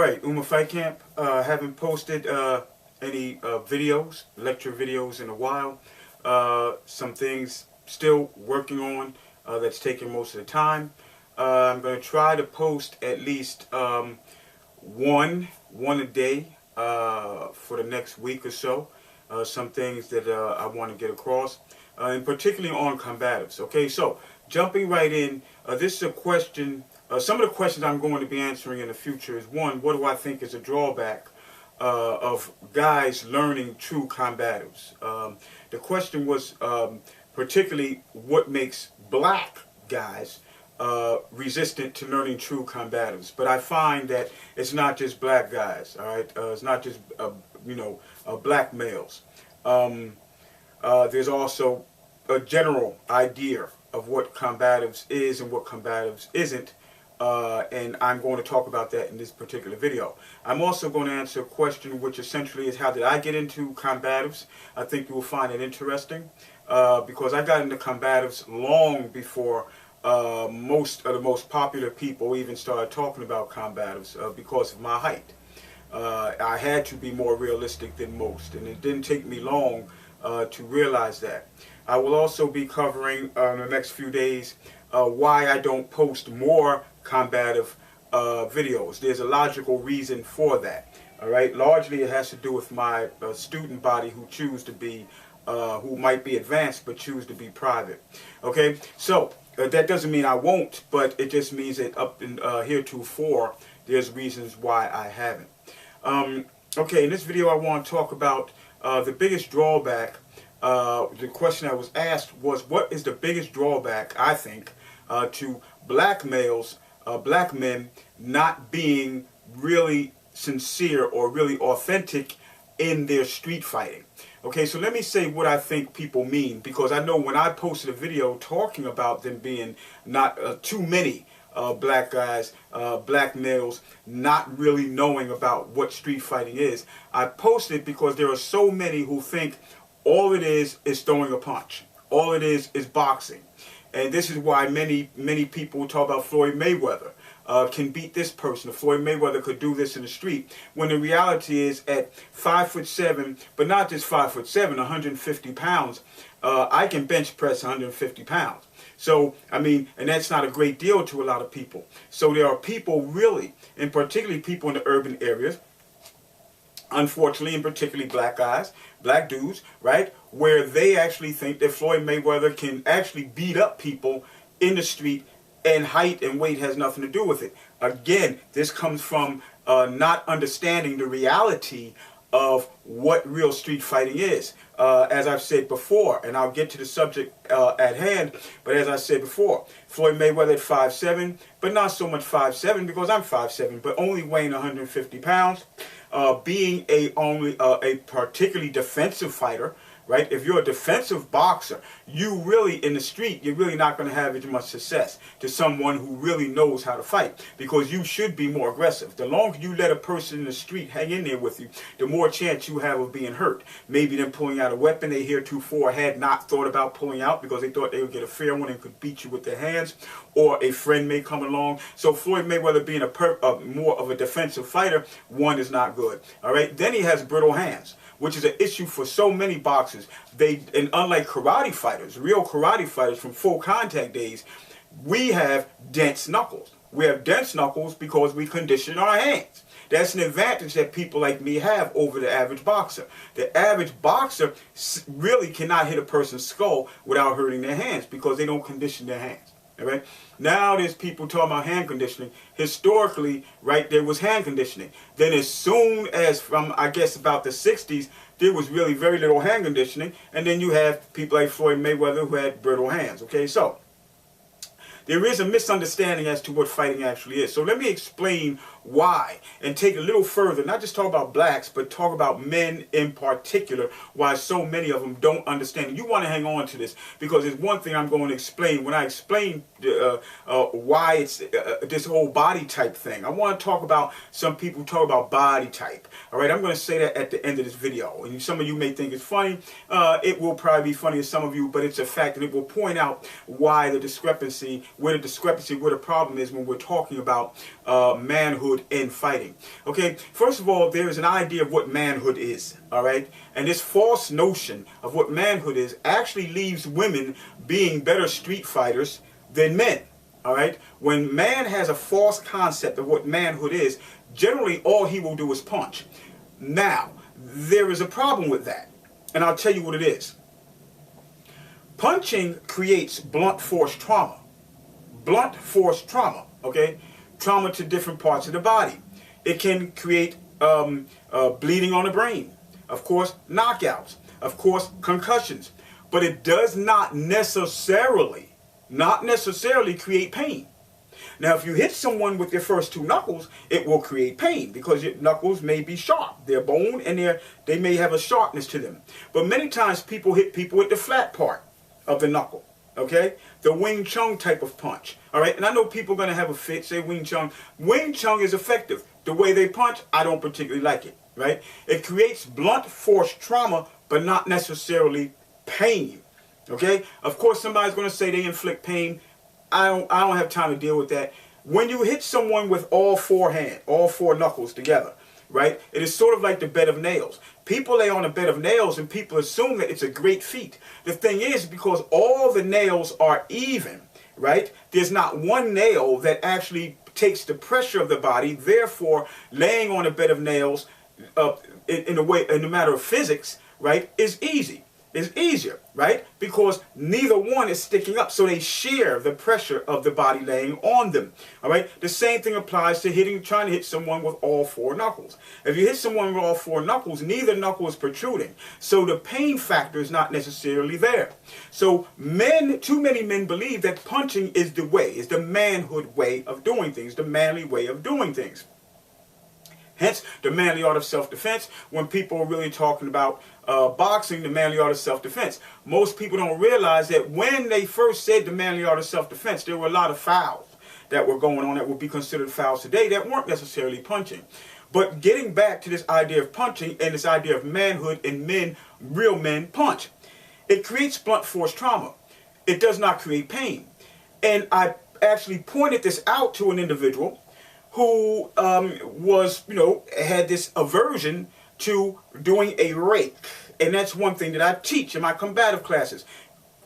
Alright, Fight Camp. Haven't posted any videos, lecture videos in a while. Some things still working on that's taking most of the time. I'm going to try to post at least one a day for the next week or so. Some things that I want to get across, and particularly on combatives. Okay, so jumping right in, this is a question. Some of the questions I'm going to be answering in the future is, one, what do I think is a drawback of guys learning true combatives? The question was particularly what makes black guys resistant to learning true combatives. But I find that it's not just black guys, all right? It's not just, black males. There's also a general idea of what combatives is and what combatives isn't. And I'm going to talk about that in this particular video. I'm also going to answer a question which essentially is, how did I get into combatives? I think you will find it interesting because I got into combatives long before most of the most popular people even started talking about combatives because of my height. I had to be more realistic than most, and it didn't take me long to realize that. I will also be covering in the next few days why I don't post more combative videos. There's a logical reason for that. All right, largely it has to do with my student body who choose to be, who might be advanced but choose to be private. Okay, so that doesn't mean I won't, but it just means that up in heretofore, there's reasons why I haven't. Okay, in this video I want to talk about the biggest drawback. The question I was asked was, what is the biggest drawback, I think, to black males, black men not being really sincere or really authentic in their street fighting? Okay, so let me say what I think people mean, because I know when I posted a video talking about them being not too many black guys, black males not really knowing about what street fighting is, I posted because there are so many who think all it is throwing a punch. All it is boxing. And this is why many people talk about Floyd Mayweather can beat this person. Floyd Mayweather could do this in the street. When the reality is, at 5'7", but not just 5'7", 150 pounds, I can bench press 150 pounds. So, I mean, and that's not a great deal to a lot of people. So there are people really, and particularly people in the urban areas, unfortunately, and particularly black guys, black dudes, right, where they actually think that Floyd Mayweather can actually beat up people in the street, and height and weight has nothing to do with it. Again, this comes from not understanding the reality of what real street fighting is. As I've said before, and I'll get to the subject at hand, but as I said before, Floyd Mayweather at 5'7", but not so much 5'7", because I'm 5'7", but only weighing 150 pounds. Being a particularly defensive fighter, right? If you're a defensive boxer, you really, in the street, you're really not going to have as much success to someone who really knows how to fight, because you should be more aggressive. The longer you let a person in the street hang in there with you, the more chance you have of being hurt. Maybe them pulling out a weapon they heretofore had not thought about pulling out because they thought they would get a fair one and could beat you with their hands, or a friend may come along. So Floyd Mayweather being more of a defensive fighter, one, is not good. All right, then he has brittle hands, which is an issue for so many boxers. And unlike karate fighters, real karate fighters from full contact days, we have dense knuckles. We have dense knuckles because we condition our hands. That's an advantage that people like me have over the average boxer. The average boxer really cannot hit a person's skull without hurting their hands because they don't condition their hands. All right? Now there's people talking about hand conditioning. Historically, right, there was hand conditioning. Then as soon as from, I guess, about the 60s, there was really very little hand conditioning. And then you have people like Floyd Mayweather who had brittle hands. Okay, so there is a misunderstanding as to what fighting actually is. So let me explain why, and take a little further, not just talk about blacks, but talk about men in particular, why so many of them don't understand. You want to hang on to this, because there's one thing I'm going to explain. When I explain why it's this whole body type thing, I want to talk about, some people talk about body type. All right, I'm going to say that at the end of this video. And some of you may think it's funny. It will probably be funny to some of you, but it's a fact, and it will point out why the discrepancy, where the problem is when we're talking about manhood in fighting. Okay, first of all, there is an idea of what manhood is, all right? And this false notion of what manhood is actually leaves women being better street fighters than men, all right? When man has a false concept of what manhood is, generally all he will do is punch. Now, there is a problem with that, and I'll tell you what it is. Punching creates blunt force trauma. Blunt force trauma, okay? Trauma to different parts of the body. It can create bleeding on the brain. Of course, knockouts. Of course, concussions. But it does not necessarily create pain. Now, if you hit someone with your first two knuckles, it will create pain because your knuckles may be sharp. They're bone and they may have a sharpness to them. But many times people hit people with the flat part of the knuckle, okay? The Wing Chun type of punch, all right? And I know people are going to have a fit, say Wing Chun. Wing Chun is effective. The way they punch, I don't particularly like it, right? It creates blunt force trauma, but not necessarily pain, okay? Of course, somebody's going to say they inflict pain. I don't have time to deal with that. When you hit someone with all four knuckles together, right? It is sort of like the bed of nails. People lay on a bed of nails and people assume that it's a great feat. The thing is, because all the nails are even, right? There's not one nail that actually takes the pressure of the body. Therefore, laying on a bed of nails, in a matter of physics, right, is easy. Is easier, right? Because neither one is sticking up, so they share the pressure of the body laying on them. All right. The same thing applies to trying to hit someone with all four knuckles. If you hit someone with all four knuckles, neither knuckle is protruding, so the pain factor is not necessarily there. So too many men believe that punching is the manhood way of doing things, the manly way of doing things. Hence, the manly art of self-defense. When people are really talking about boxing, the manly art of self-defense, most people don't realize that when they first said the manly art of self-defense, there were a lot of fouls that were going on that would be considered fouls today that weren't necessarily punching. But getting back to this idea of punching and this idea of manhood and men, real men punch. It creates blunt force trauma. It does not create pain. And I actually pointed this out to an individual who had this aversion to doing a rake. And that's one thing that I teach in my combative classes.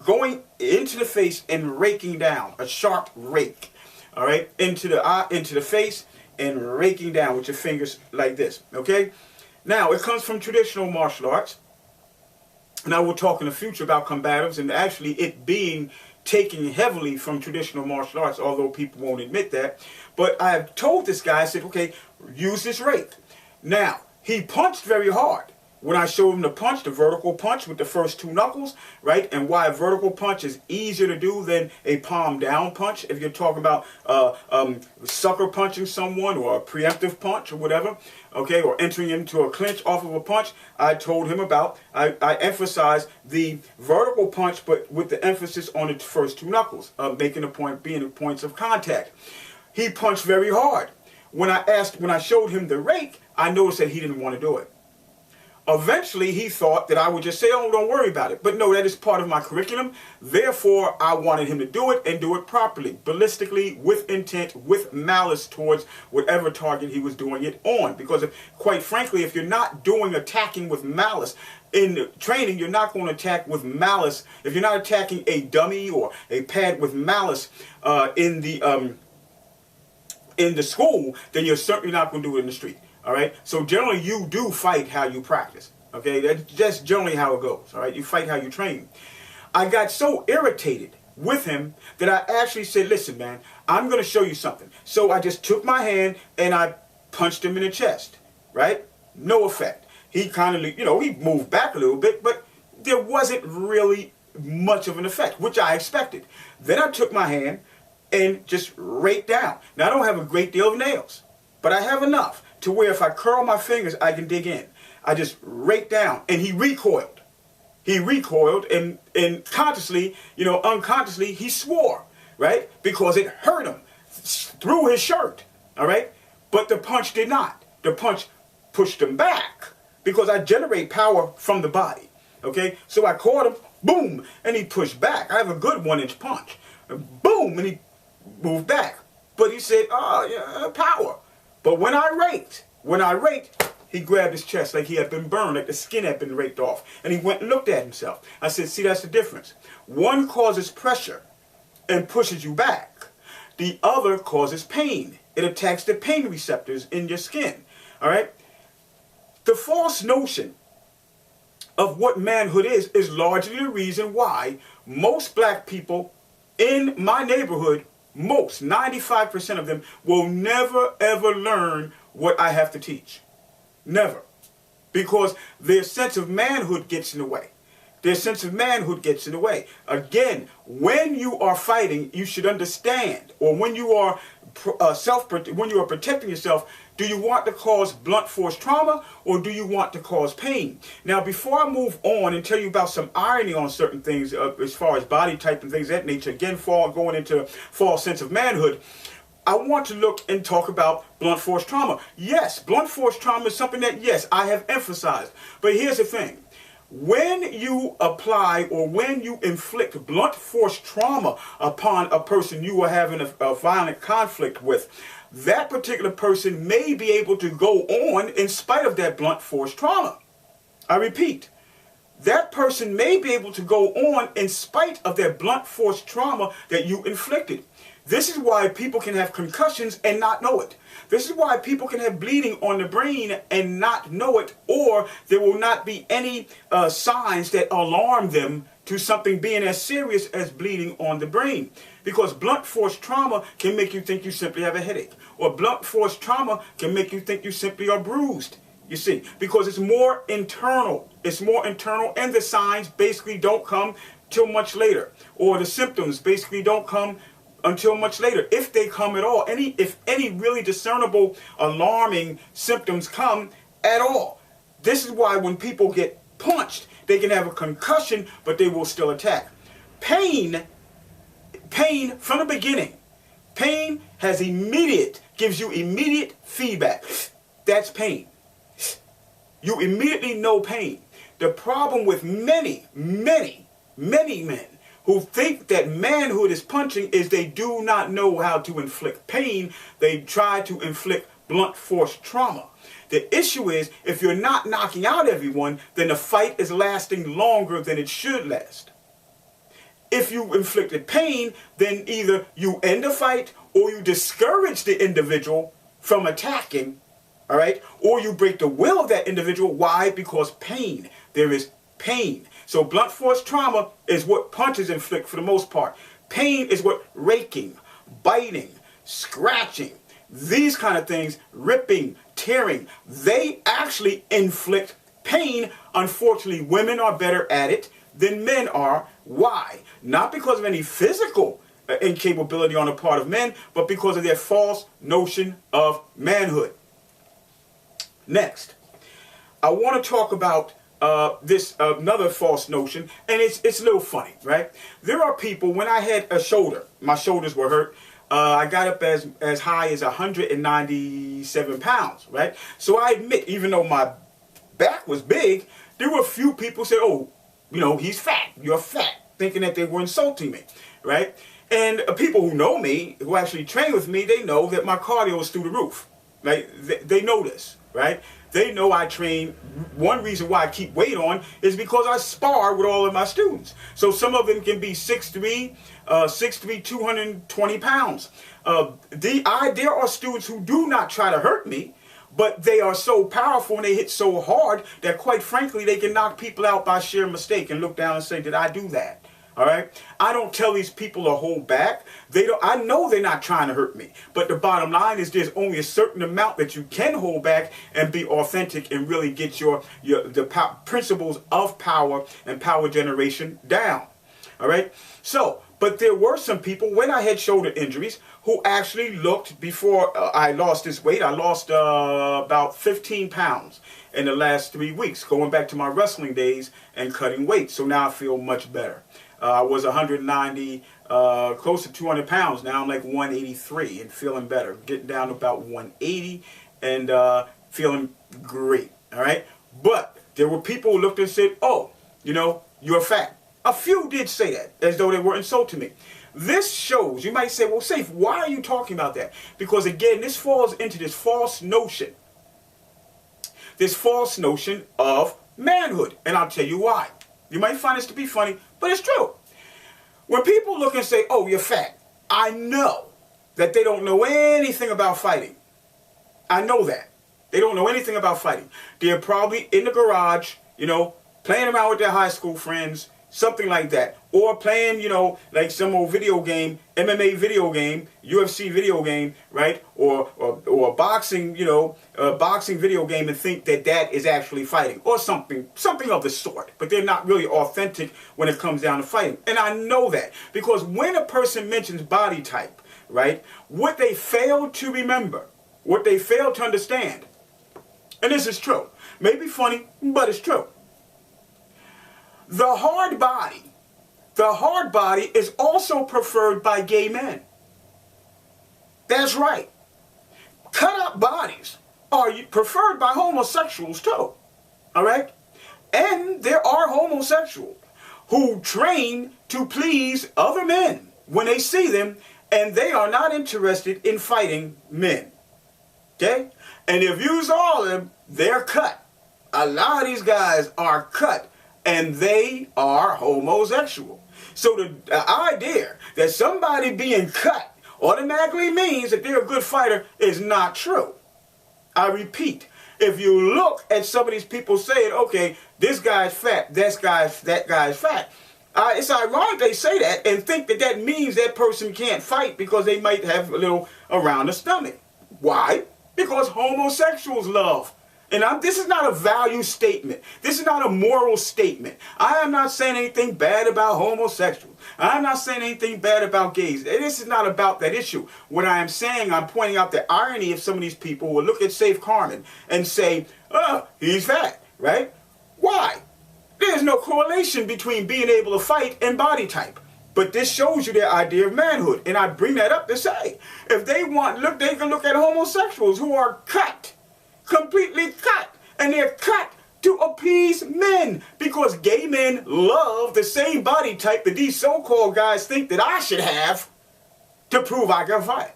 Going into the face and raking down, a sharp rake. All right, into the face and raking down with your fingers like this. Okay? Now, it comes from traditional martial arts. And I will talk in the future about combatives and actually it being taken heavily from traditional martial arts, although people won't admit that. But I have told this guy, I said, okay, use this rake. Now, he punched very hard. When I showed him the punch, the vertical punch with the first two knuckles, right? And why a vertical punch is easier to do than a palm down punch. If you're talking about sucker punching someone or a preemptive punch or whatever, okay, or entering into a clinch off of a punch, I told him about, I emphasized the vertical punch, but with the emphasis on the first two knuckles, making a point being the points of contact. He punched very hard. When I showed him the rake, I noticed that he didn't want to do it. Eventually, he thought that I would just say, oh, don't worry about it. But no, that is part of my curriculum. Therefore, I wanted him to do it and do it properly, ballistically, with intent, with malice towards whatever target he was doing it on. Because, quite frankly, if you're not attacking with malice, in training, you're not going to attack with malice. If you're not attacking a dummy or a pad with malice in the school, then you're certainly not going to do it in the street. All right. So generally, you do fight how you practice. Okay, that's generally how it goes. All right, you fight how you train. I got so irritated with him that I actually said, "Listen, man, I'm going to show you something." So I just took my hand and I punched him in the chest. Right? No effect. He kind of, he moved back a little bit, but there wasn't really much of an effect, which I expected. Then I took my hand and just raked down. Now I don't have a great deal of nails, but I have enough to where if I curl my fingers, I can dig in. I just raked down, and he recoiled. He recoiled, and consciously, unconsciously, he swore, right? Because it hurt him through his shirt, all right? But the punch did not. The punch pushed him back because I generate power from the body, okay? So I caught him, boom, and he pushed back. I have a good 1-inch punch. Boom, and he moved back. But he said, oh, yeah, power. But when I raked, he grabbed his chest like he had been burned, like the skin had been raked off. And he went and looked at himself. I said, see, that's the difference. One causes pressure and pushes you back. The other causes pain. It attacks the pain receptors in your skin. All right? The false notion of what manhood is largely the reason why most black people in my neighborhood, most, 95% of them, will never ever learn what I have to teach. Never. Because their sense of manhood gets in the way. Their sense of manhood gets in the way. Again, when you are fighting, you should understand, or when you are protecting yourself, do you want to cause blunt force trauma or do you want to cause pain? Now, before I move on and tell you about some irony on certain things as far as body type and things of that nature, again, going into false sense of manhood, I want to look and talk about blunt force trauma. Yes, blunt force trauma is something that, yes, I have emphasized. But here's the thing. When you apply or when you inflict blunt force trauma upon a person you are having a violent conflict with, that particular person may be able to go on in spite of that blunt force trauma. I repeat, that person may be able to go on in spite of that blunt force trauma that you inflicted. This is why people can have concussions and not know it. This is why people can have bleeding on the brain and not know it, or there will not be any signs that alarm them to something being as serious as bleeding on the brain. Because blunt force trauma can make you think you simply have a headache, or blunt force trauma can make you think you simply are bruised. You see, because it's more internal. It's more internal, and the signs basically don't come till much later, or the symptoms basically don't come until much later, if they come at all. If any really discernible alarming symptoms come at all. This is why when people get punched, they can have a concussion, but they will still attack. Pain from the beginning. Pain gives you immediate feedback. That's pain. You immediately know pain. The problem with many men who think that manhood is punching is they do not know how to inflict pain. They try to inflict blunt force trauma. The issue is, if you're not knocking out everyone, then the fight is lasting longer than it should last. If you inflicted pain, then either you end the fight or you discourage the individual from attacking, all right? Or you break the will of that individual. Why? Because pain. There is pain. So blunt force trauma is what punches inflict for the most part. Pain is what raking, biting, scratching, these kind of things, ripping, tearing, they actually inflict pain. Unfortunately, women are better at it than men are. Why? Not because of any physical incapability on the part of men, but because of their false notion of manhood. Next, I want to talk about this another false notion, and it's a little funny, right? There are people, when I had a shoulder, my shoulders were hurt, I got up as high as 197 pounds, right? So I admit, even though my back was big, there were a few people say, oh, you know, he's fat, you're fat, thinking that they were insulting me, right? And people who know me, who actually train with me, they know that my cardio is through the roof, right? They know this, right? They know I train. One reason why I keep weight on is because I spar with all of my students. So some of them can be 6'3", 220 pounds. There are students who do not try to hurt me, but they are so powerful and they hit so hard that, quite frankly, they can knock people out by sheer mistake and look down and say, did I do that? All right. I don't tell these people to hold back. I know they're not trying to hurt me. But the bottom line is there's only a certain amount that you can hold back and be authentic and really get the principles of power and power generation down. All right. So, but there were some people when I had shoulder injuries who actually looked, before I lost this weight, I lost about 15 pounds in the last 3 weeks, going back to my wrestling days and cutting weight. So now I feel much better. I was 190, close to 200 pounds. Now I'm like 183 and feeling better. Getting down to about 180 and feeling great. All right. But there were people who looked and said, oh, you know, you're fat. A few did say that as though they were insulting me. This shows, you might say, well, Safe, why are you talking about that? Because again, this falls into this false notion of manhood. And I'll tell you why. You might find this to be funny, but it's true. When people look and say, oh, you're fat, I know that they don't know anything about fighting. I know that. They don't know anything about fighting. They're probably in the garage, you know, playing around with their high school friends, something like that. Or playing, you know, like some old video game, MMA video game, UFC video game, right? Or a boxing, you know, boxing video game, and think that that is actually fighting. Or something of the sort. But they're not really authentic when it comes down to fighting. And I know that. Because when a person mentions body type, right, what they fail to remember, what they fail to understand, and this is true, may be funny, but it's true. The hard body is also preferred by gay men. That's right. Cut up bodies are preferred by homosexuals too. All right? And there are homosexuals who train to please other men when they see them, and they are not interested in fighting men. Okay? And if you saw them, they're cut. A lot of these guys are cut, and they are homosexual. So the idea that somebody being cut automatically means that they're a good fighter is not true. I repeat, if you look at some of these people saying, okay, this guy's fat, that guy's fat, it's ironic they say that and think that that means that person can't fight because they might have a little around the stomach. Why? Because homosexuals love. And this is not a value statement. This is not a moral statement. I am not saying anything bad about homosexuals. I'm not saying anything bad about gays. This is not about that issue. What I am saying, I'm pointing out the irony of some of these people who will look at Safe Carmen and say, oh, he's fat, right? Why? There's no correlation between being able to fight and body type. But this shows you their idea of manhood. And I bring that up to say, if they want, look, they can look at homosexuals who are cut, completely cut, and they're cut to appease men, because gay men love the same body type that these so-called guys think that I should have to prove I can fight.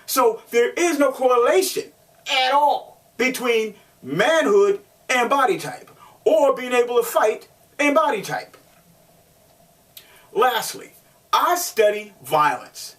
So there is no correlation at all between manhood and body type, or being able to fight and body type. Lastly, I study violence.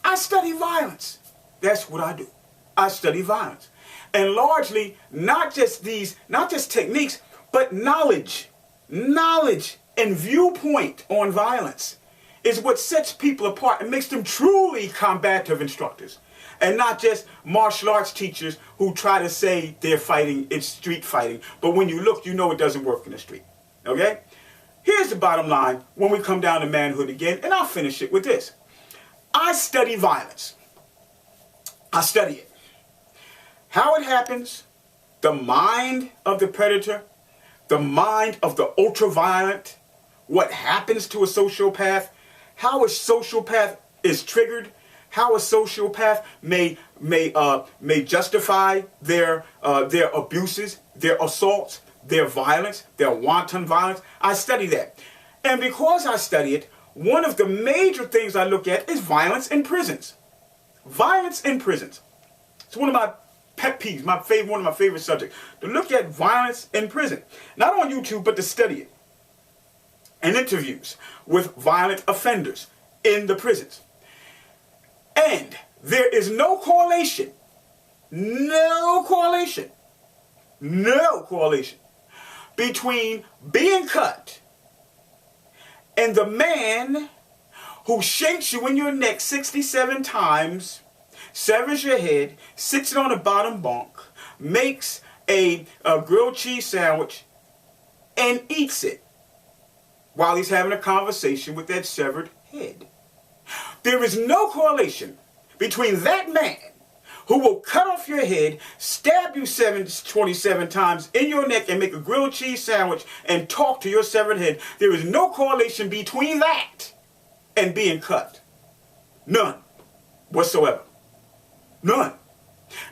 I study violence. That's what I do. I study violence. And largely, not just techniques, but knowledge and viewpoint on violence is what sets people apart and makes them truly combative instructors, and not just martial arts teachers who try to say they're fighting, it's street fighting, but when you look, you know it doesn't work in the street. Okay? Here's the bottom line when we come down to manhood again, and I'll finish it with this. I study violence. I study it. How it happens, the mind of the predator, the mind of the ultra-violent, what happens to a sociopath, how a sociopath is triggered, how a sociopath may justify their abuses, their assaults, their violence, their wanton violence. I study that. And because I study it, one of the major things I look at is violence in prisons. Violence in prisons. It's one of my pet peeves, one of my favorite subjects. To look at violence in prison. Not on YouTube, but to study it. And interviews with violent offenders in the prisons. And there is no correlation between being cut and the man who shakes you in your neck 67 times, severs your head, sits it on the bottom bunk, makes a grilled cheese sandwich, and eats it while he's having a conversation with that severed head. There is no correlation between that man who will cut off your head, stab you 27 times in your neck, and make a grilled cheese sandwich and talk to your severed head. There is no correlation between that and being cut. None whatsoever. None.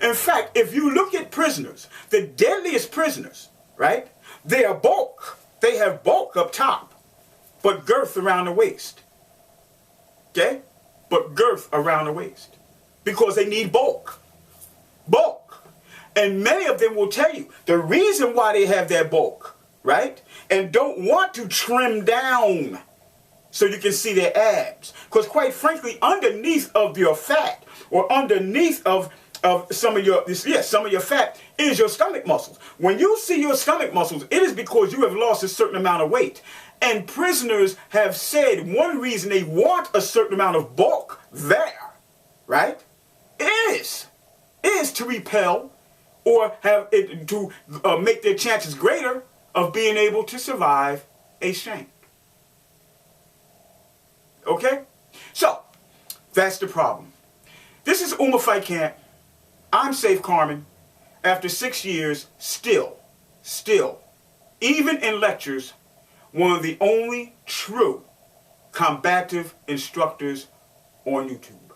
In fact, if you look at prisoners, the deadliest prisoners, right? They are bulk. They have bulk up top, but girth around the waist. Okay? but girth around the waist. Because they need bulk. Bulk. And many of them will tell you the reason why they have that bulk, right? And don't want to trim down so you can see their abs. Because quite frankly, underneath of your fat, or underneath of some of your fat is your stomach muscles. When you see your stomach muscles, it is because you have lost a certain amount of weight. And prisoners have said one reason they want a certain amount of bulk there, right, is to repel or have it to make their chances greater of being able to survive a shank. Okay? So, that's the problem. This is Uma Fight Camp. I'm Safe Carmen. After 6 years, still, even in lectures, one of the only true combative instructors on YouTube.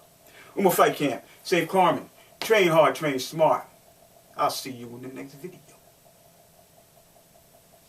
Uma Fight Camp. Safe Carmen. Train hard, train smart. I'll see you in the next video.